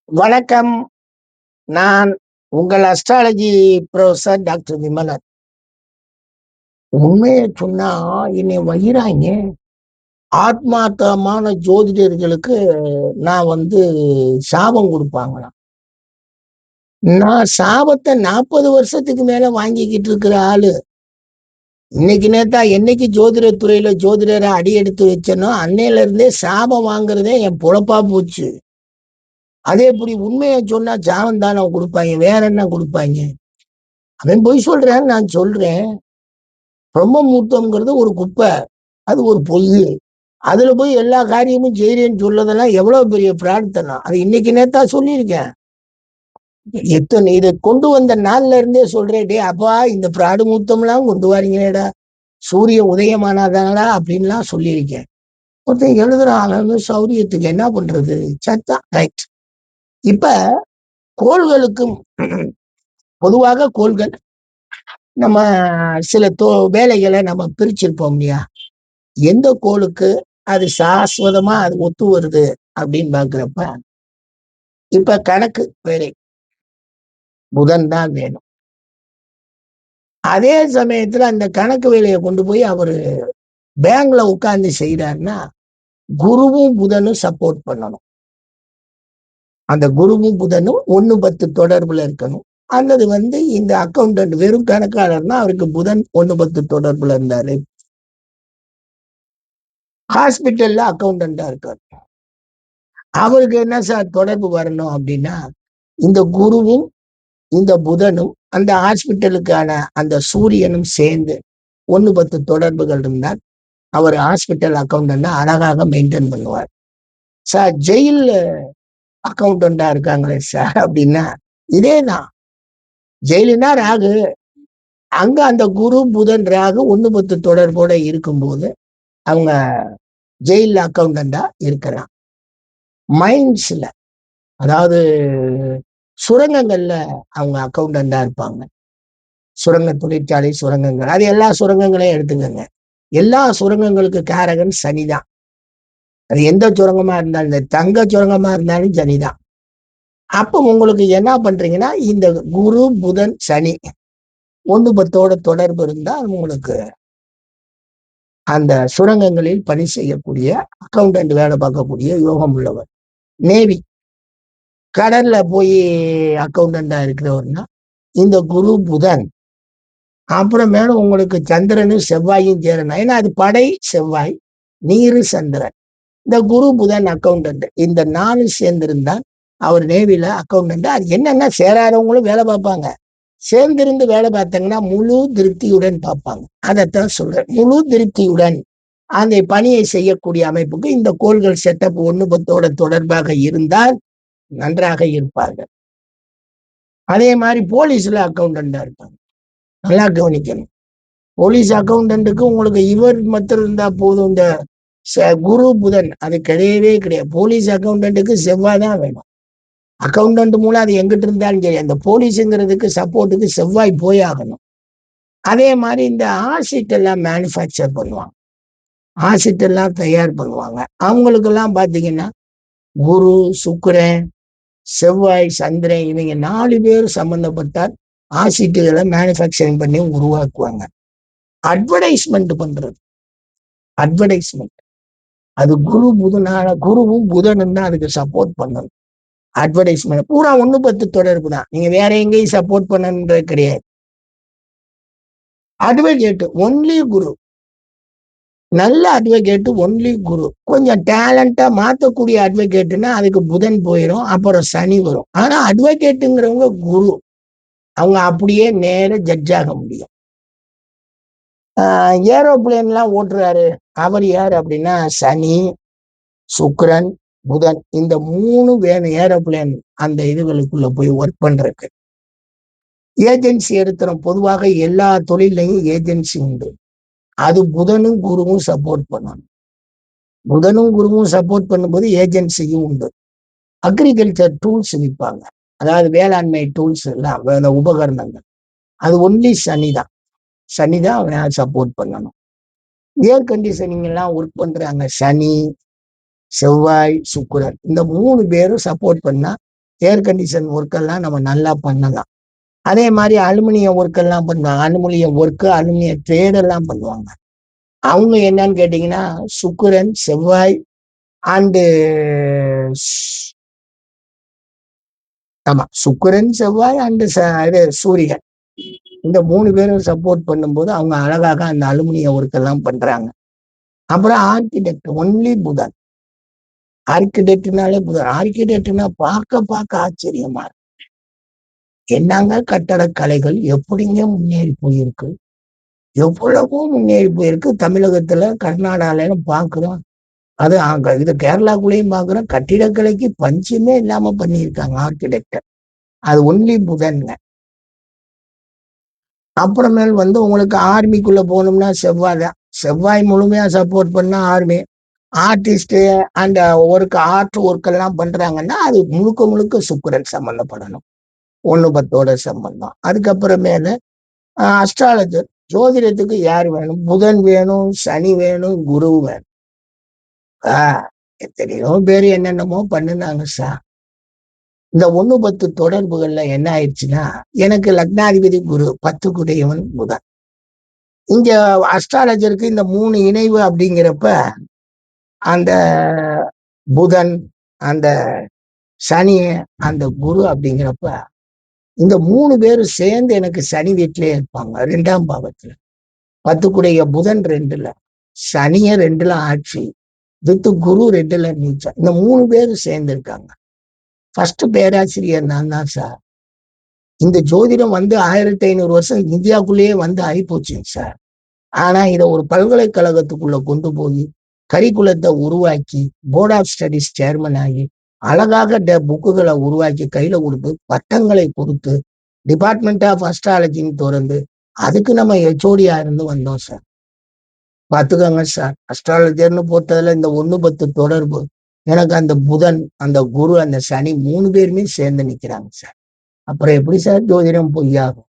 வணக்கம். நான் உங்கள் அஸ்ட்ராலஜி புரொஃபசர் டாக்டர் விமலன். உண்மைய சொன்னா என்னைய வையிறாய்ங்க. ஆத்மார்த்தமான ஜோதிடர்களுக்கு நான் சாபம் குடுப்பாங்களாம். நான் சாபத்த 40 வருஷத்துக்கு மேல வாங்கிக்கிட்டு இருக்கிற ஆளு. இன்னைக்கு நேத்தா என்னைக்கு ஜோதிடத் துறையில ஜோதிடரா அடி எடுத்து வச்சேனோ, அன்னையில இருந்தே சாபம் வாங்குறதே என் பொழப்பா போச்சு. அது எப்படி உண்மைய சொன்னா சாபம் தான குடுப்பாய்ங்க. வேற என்ன குடுப்பாய்ங்க? அவன் பொய் சொல்றான்னு நான் சொல்றேன். பிரம்ம முகூர்த்தம்ங்கிறது ஒரு குப்பை. அது ஒரு பொய்யு. அதுல போய் எல்லா காரியமும் செய்றேன்னு சொல்றதெல்லாம் எவ்வளவு பெரிய பிரார்த்தனம். அது இன்னைக்கு நேத்தா சொல்லியிருக்கேன். எத்தனை இத கொண்டு வந்த நாள்ல இருந்தே சொல்றேன். "டேய் அப்பா இந்த பிராடு முகூர்த்தம்லாம் கொண்டு வாரீங்களேடா! சூரிய உதயமானாதானடா" அப்படின்லாம் சொல்லியிருக்கேன். ஒருத்தன் எழுதுறான். அவன் சௌரியத்துக்கு என்ன பண்றது? சத்தம் ரைட். இப்ப கோள்களுக்கும் பொதுவாக கோள்கள் நம்ம சில வேலைகள நம்ம பிரிச்சிருப்போம் இல்லையா? எந்த கோளுக்கு அது சாஸ்வதமா அது ஒத்து வருது அப்படின்னு பார்க்கிறப்ப, இப்ப கணக்கு வேலை புதன் தான் வேணும். அதே சமயத்துல அந்த கணக்கு வேலைய கொண்டு போய் அவரு பேங்க்ல உட்கார்ந்து செய்றாருன்னா, குருவும் புதனும் சப்போர்ட் பண்ணணும். அந்த குருவும் புதனும் 1, 10 தொடர்புல இருக்கணும். அல்லது இந்த அக்கவுண்டன்ட் வெறும் கணக்காளர்னா அவருக்கு புதன் 1, 10 தொடர்புல இருந்தாரு. ஹாஸ்பிட்டல்ல அக்கவுண்டன்ட்டா இருக்காரு. அவருக்கு என்ன சார் தொடர்பு வரணும் அப்படின்னா, இந்த குருவும் இந்த புதனும் அந்த ஹாஸ்பிட்டலுக்கான அந்த சூரியனும் சேர்ந்து 1, 10 தொடர்புகள் இருந்தால் அவர் ஹாஸ்பிட்டல் அக்கவுண்டன்ட் அழகாக மெயின்டைன் பண்ணுவார். சார் ஜெயில்ல அக்கவுண்டன்டா இருக்காங்களே சார் அப்படின்னா, இதேதான். ஜெயிலுன்னா ராகு. அங்க அந்த குரு, புதன், ராகு 1, 10 தொடர்போட இருக்கும்போது, அவங்க ஜெயில்ல அக்கவுண்டன்டா இருக்கலாம். மைன்ஸ்ல அதாவது சுரங்கங்கள்ல அவங்க அக்கவுண்டன்டா இருப்பாங்க. சுரங்க தொழிற்சாலை, சுரங்கங்கள். அது எல்லா சுரங்கங்களையும் எடுத்துக்கங்க. எல்லா சுரங்கங்களுக்கு காரகன் சனிதான். அது எந்த சுரங்கமா இருந்தாலும் சரி, தங்க சுரங்கமா இருந்தாலும் சனிதான். அப்ப உங்களுக்கு என்ன பண்றீங்கன்னா, இந்த குரு, புதன், சனி 1, 10ஓட தொடர்பு இருந்தா உங்களுக்கு அந்த சுரங்கங்களில் பணி செய்யக்கூடிய அக்கவுண்டன்ட் வேலை பார்க்கக்கூடிய யோகம் உள்ளவர். நேவி கடல்ல போய் அக்கவுண்டன்டா இருக்கிறவர்னா, இந்த குரு, புதன் அப்புறமேல உங்களுக்கு சந்திரனும், செவ்வாயும் சேரணும். ஏன்னா அது படை செவ்வாய், நீரு சந்திரன். இந்த குரு, புதன் அக்கவுண்டன்ட். இந்த 4 சேர்ந்திருந்தா அவர் நேவில அக்கவுண்டன்ட். அது என்னன்னா சேராதவங்களும் வேலை பார்ப்பாங்க. சேர்ந்திருந்து வேலை பார்த்தாங்கன்னா முழு திருப்தியுடன் பார்ப்பாங்க. அதத்தான் சொல்றேன். முழு திருப்தியுடன் அந்த பணியை செய்யக்கூடிய அமைப்புக்கு இந்த கோள்கள் செட்டப் 1, 10ஓட தொடர்பாக இருந்தால் நன்றாக இருப்பார்கள். அதே மாதிரி போலீஸ்ல அக்கவுண்டன்டா இருப்பாங்க. நல்லா கவனிக்கணும். போலீஸ் அக்கவுண்டன்ட்டுக்கு உங்களுக்கு இவர் மட்டும் இருந்தா போதும். இந்த குரு, புதன் அது கிடையவே கிடையாது. போலீஸ் அக்கவுண்டன்ட்டுக்கு செவ்வாய் தான் வேணும். அக்கவுண்டன்ட் மூலம் அது எங்கிட்டு இருந்தாலும் சரி, அந்த போலீஸுங்கிறதுக்கு சப்போர்ட்டுக்கு செவ்வாய் போய் ஆகணும். அதே மாதிரி இந்த ஆசிட் எல்லாம் மேனுஃபேக்சர் பண்ணுவாங்க. ஆசிட் எல்லாம் தயார் பண்ணுவாங்க. அவங்களுக்கெல்லாம் பார்த்தீங்கன்னா, குரு, சுக்கிரன், செவ்வாய், சந்திரன் இவங்க 4 பேரும் சம்பந்தப்பட்டால் ஆசிட்டுகளை மேனுஃபேக்சரிங் பண்ணி உருவாக்குவாங்க. அட்வர்டைஸ்மெண்ட் பண்றது. அட்வர்டைஸ்மெண்ட். அது குருவும் புதனும் தான் அதுக்கு சப்போர்ட் பண்ணணும். அட்வர்டைஸ்மெண்ட் பூரா 1, 10 தொடர்பு தான். நீங்க வேற எங்கேயும் சப்போர்ட் பண்ணணுன்றது கிடையாது. அட்வொகேட் ஒன்லி குரு. நல்ல அட்வொகேட் ஒன்லி குரு. கொஞ்சம் டேலண்டா மாத்தக்கூடிய அட்வொகேட்னா அதுக்கு புதன் போயிரும். அப்புறம் சனி வரும். ஆனா அட்வொகேட்டுங்கிறவங்க குரு. அவங்க அப்படியே நேர ஜட்ஜ் ஆக முடியும். ஏரோப்ளேன்லாம் ஓட்டுறாரு. அவர் யாரு அப்படின்னா சனி, சுக்கிரன், புதன். இந்த 3 வேணும் ஏரோப்ளேன் அந்த இதுகளுக்குள்ள போய் ஒர்க் பண்றதுக்கு. ஏஜென்சி எடுத்துரும். பொதுவாக எல்லா தொழிலையும் ஏஜென்சி உண்டு. அது புதனும் குருவும் சப்போர்ட் பண்ணணும். புதனும் குருவும் சப்போர்ட் பண்ணும்போது ஏஜென்சியும் உண்டு. அக்ரிகல்ச்சர் டூல்ஸ் விற்பாங்க. அதாவது வேளாண்மை டூல்ஸ் எல்லாம் உபகரணங்கள். அது ஒன்லி சனிதான். சனிதான் அவன் சப்போர்ட் பண்ணணும். ஏர் கண்டிஷனிங் எல்லாம் ஒர்க் பண்றாங்க. சனி, செவ்வாய், சுக்கிரன் இந்த 3 பேரும் சப்போர்ட் பண்ணா ஏர் கண்டிஷன் ஒர்க்கெல்லாம் நம்ம நல்லா பண்ணலாம். அதே மாதிரி அலுமினியம் ஒர்க்கெல்லாம் பண்ணுவாங்க. அலுமினியம் ஒர்க்கு, அலுமினியம் ட்ரேடெல்லாம் பண்ணுவாங்க. அவங்க என்னன்னு கேட்டீங்கன்னா, சுக்கிரன், செவ்வாய் அண்டு ஆமா. சுக்கிரன், செவ்வாய் அண்டு இது சூரியன். இந்த 3 பேரும் சப்போர்ட் பண்ணும்போது, அவங்க அழகாக அந்த அலுமினிய ஒர்க்கெல்லாம் பண்றாங்க. அப்புறம் ஆர்க்கிடெக்ட் ஒன்லி புதன். ஆர்க்கிடெக்ட்னாலே புதன். ஆர்க்கிடெக்ட்னா பார்க்க ஆச்சரியமா இருக்கு. என்னங்க கட்டடக்கலைகள் எப்படிங்க முன்னேறி போயிருக்கு? எவ்வளவோ முன்னேறி போயிருக்கு. தமிழகத்துல, கர்நாடகாலன்னு பார்க்கிறோம். அது அங்க இது கேரளாக்குள்ளேயும் பார்க்கிறோம். கட்டிடக்கலைக்கு பஞ்சமே இல்லாம பண்ணியிருக்காங்க ஆர்க்கிடெக்ட். அது ஒன்லி புதன்ங்க. அப்புறமேல் உங்களுக்கு ஆர்மிக்குள்ள போகணும்னா செவ்வாய் தான். செவ்வாய் முழுமையா சப்போர்ட் பண்ணா army. Artist and art work எல்லாம் பண்றாங்கன்னா அது முழுக்க முழுக்க சுக்கிரன் சம்பந்தப்படணும். 1-10 சம்பந்தம். அதுக்கப்புறமேல அஸ்ட்ராலஜர் ஜோதிடத்துக்கு யார் வேணும்? புதன் வேணும், சனி வேணும், குரு வேணும். எத்தனையோ பேர் என்னென்னமோ பண்ணுனாங்க சார். இந்த 1-10 தொடர்புகள்ல என்ன ஆயிடுச்சுன்னா, எனக்கு லக்னாதிபதி குரு, 10 குடையவன் புதன். இங்க அஸ்ட்ராலஜருக்கு இந்த 3 இணைவு அப்படிங்கிறப்ப, அந்த புதன், அந்த சனி, அந்த குரு அப்படிங்கிறப்ப, இந்த 3 பேரும் சேர்ந்து எனக்கு சனி வீட்டிலே இருப்பாங்க. 2ஆம் பாவத்துல. 10 குடைய புதன் 2ல, சனிய 2ல ஆட்சி, வித்து குரு 2ல நீச்சம். இந்த 3 பேரும் சேர்ந்து இருக்காங்க. ஃபர்ஸ்ட் பேராசிரியர் நான் தான் சார். இந்த ஜோதிடம் 1500 வருஷம் இந்தியாவுக்குள்ளேயே ஆயிப்போச்சுங்க சார். ஆனா இதை ஒரு பல்கலைக்கழகத்துக்குள்ள கொண்டு போய் கரிக்குலத்தை உருவாக்கி போர்ட் ஆஃப் ஸ்டடிஸ் சேர்மன் ஆகி அழகாக புக்குகளை உருவாக்கி கையில கொடுத்து பட்டங்களை கொடுத்து டிபார்ட்மெண்ட் ஆஃப் அஸ்ட்ராலஜின்னு திறந்து அதுக்கு நம்ம ஹெச்ஓடியா இருந்து வந்தோம் சார். பார்த்துக்கோங்க சார். அஸ்ட்ராலஜர்னு போட்டதுல இந்த 1-10 தொடர்பு எனக்கு அந்த புதன், அந்த குரு, அந்த சனி 3 பேருமே சேர்ந்து நிக்கிறாங்க சார். அப்புறம் எப்படி சார் ஜோதிடம் பொய்யாகும்?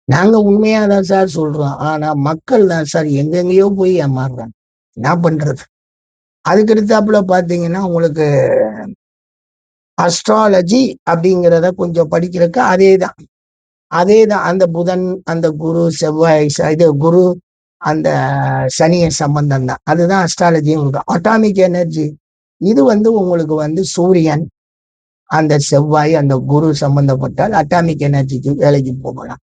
நாங்க உண்மையாதான் சார் சொல்றோம். ஆனா மக்கள் தான் சார் எங்கெங்கேயோ போய் ஏமாறுறாங்க. என்ன பண்றது? அதுக்கு அடுத்தாப்புல பாத்தீங்கன்னா உங்களுக்கு அஸ்ட்ராலஜி அப்படிங்கிறத கொஞ்சம் படிக்கிறதுக்கு அதேதான் அந்த புதன், அந்த குரு, செவ்வாய், இது குரு, அந்த சனிய சம்பந்தம் தான். அதுதான் அஸ்ட்ராலஜியும் இருக்கும். அட்டாமிக் எனர்ஜி இது உங்களுக்கு சூரியன், அந்த செவ்வாய், அந்த குரு சம்பந்தப்பட்டால் அட்டாமிக் எனர்ஜிக்கு வேலைக்கு போகலாம்.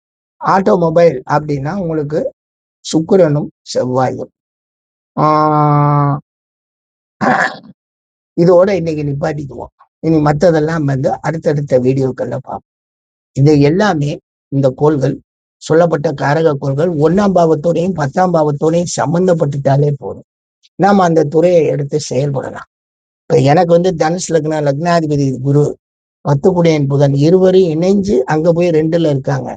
ஆட்டோமொபைல் அப்படின்னா உங்களுக்கு சுக்கிரனும் செவ்வாயும். இதோட இன்னைக்கு நிப்பாட்டிக்குவோம். இனி மற்றதெல்லாம் அடுத்தடுத்த வீடியோக்கள்ல பார்ப்போம். இது எல்லாமே இந்த கோள்கள் சொல்லப்பட்ட காரக கோள்கள் 1ஆம் பாவத்தோடையும் 10ஆம் பாவத்தோடையும் சம்பந்தப்பட்டுட்டாலே போதும். நாம அந்த துறையை எடுத்து செயல்படலாம். இப்ப எனக்கு தனுஷ் லக்னாதிபதி குரு, 10 குடையன் புதன் இருவரும் இணைஞ்சு அங்க போய் 2ல இருக்காங்க.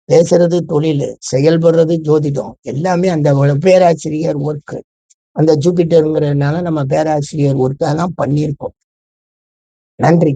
பேசுறது தொழில், செயல்படுறது ஜோதிடம், எல்லாமே அந்த பேராசிரியர் ஒர்க்கு. அந்த ஜூபிட்டருங்கிறதுனால நம்ம பேராசிரியர் ஒர்க் எல்லாம் பண்ணியிருக்கோம். நன்றி.